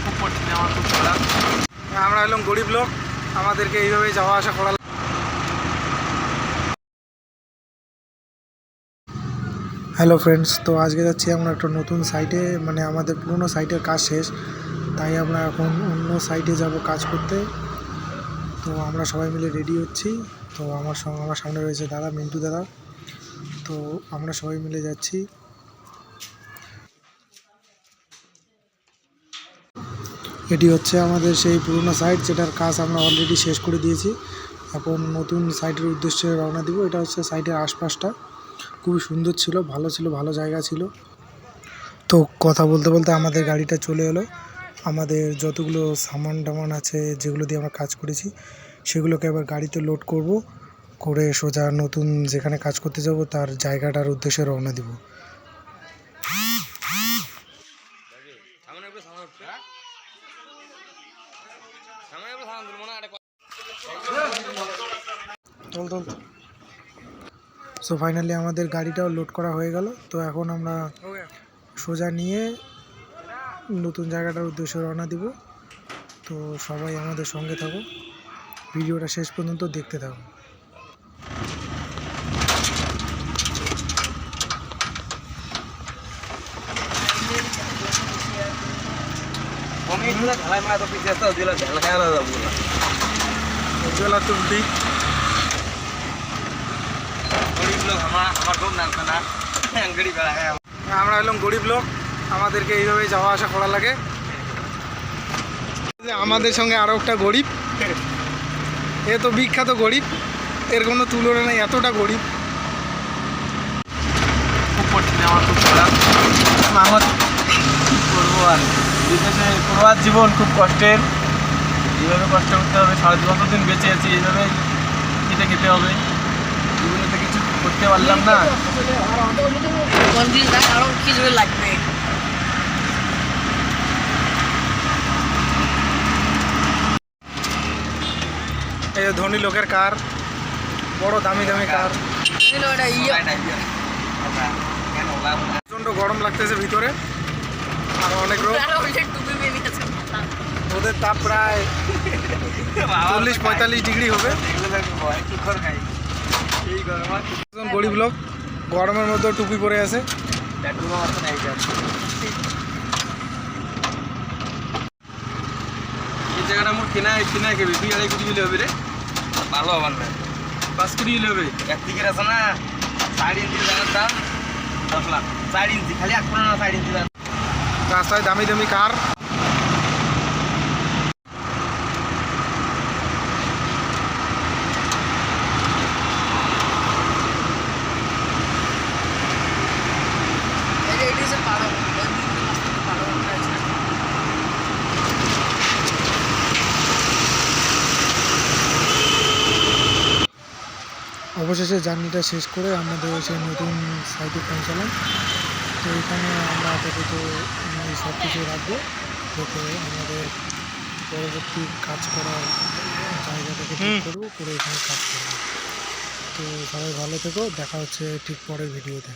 খুব কঠিন, আমার খুব খারাপ। আমরা এলাম গরিব লোক, আমাদেরকে এইভাবেই যাওয়া আসা করা। হ্যালো ফ্রেন্ডস, তো আজকে যাচ্ছি আমরা একটা নতুন সাইটে, মানে আমাদের পুরনো সাইটের কাজ শেষ, তাই আমরা এখন অন্য সাইটে যাব কাজ করতে। তো আমরা সবাই মিলে রেডি হচ্ছি। তো আমার সামনে রয়েছে দাদা, মিন্টু দাদা। তো আমরা সবাই মিলে যাচ্ছি। এটি হচ্ছে আমাদের সেই পুরনো সাইট, যেটার কাজ আমরা অলরেডি শেষ করে দিয়েছি। এখন নতুন সাইটের উদ্দেশ্যে রওনা দিব। এটা হচ্ছে সাইটের আশপাশটা খুবই সুন্দর ছিল, ভালো জায়গা ছিল। তো কথা বলতে বলতে আমাদের গাড়িটা চলে এলো। আমাদের যতগুলো সামান টামান আছে, যেগুলো দিয়ে আমরা কাজ করেছি, সেগুলোকে এবার গাড়িতে লোড করব, করে সোজা নতুন যেখানে কাজ করতে যাব তার জায়গাটার উদ্দেশ্যে রওনা দিব। সো ফাইনালি আমাদের গাড়িটাও লোড করা হয়ে গেল। তো এখন আমরা সোজা নিয়ে নতুন জায়গাটার উদ্দেশ্যে রওনা দিব। তো সবাই আমাদের সঙ্গে থাকো, ভিডিওটা শেষ পর্যন্ত দেখতে থাকো। আমরা এলাম গরিব লোক, আমাদেরকে এইভাবে যাওয়া আসা করা লাগে। আমাদের সঙ্গে আরো একটা গরিব, এ তো বিখ্যাত গরিব, এর কোনো তুলনা নেই, এতটা গরিব। খুব কঠিন, আমার খুব খারাপ। আমার কী করবো আর, বিদেশে প্রবাস জীবন খুব কষ্টের। এইভাবে কষ্ট করতে হবে, 5.5 দিন বেঁচে আছি, এইভাবে খেতে হবে। জীবনেতে কিছু করতে পারলাম না। আরো কিছু লাগবে। এই ধনী লোকের কার, বড় দামি দামি কার। প্রচন্ড গরম লাগতেছে ভিতরে, আর অনেক রোদ। রোদের তাপ প্রায় 40-45 ডিগ্রি হবে। গরিব লোক গরমের মধ্যে টুপি পরে আছে। এই জায়গাটা মোট কেনা কেবে 2-2.5 কোটি হলে হবে রে, ভালো হবার না। 5 কোটি হলে হবে। একদিকের আছে না 4 ইঞ্চি জায়গার দাম 10 লাখ। 4 ইঞ্চি খালি 8 না 4 ইঞ্চি রাস্তায় দামি দামি কার। অবশেষে জার্নিটা শেষ করে আমাদের সেই নতুন সাইটে পৌঁছালাম। তো এখানে আমরা আপাতত সব কিছু রাখবো, যাতে আমাদের পরবর্তী কাজ করার জায়গাটাকে ঠিক করবো, করে এখানে কাজ করবো। তো সবাই ভালো থেকো, দেখা হচ্ছে ঠিক পরের ভিডিওতে।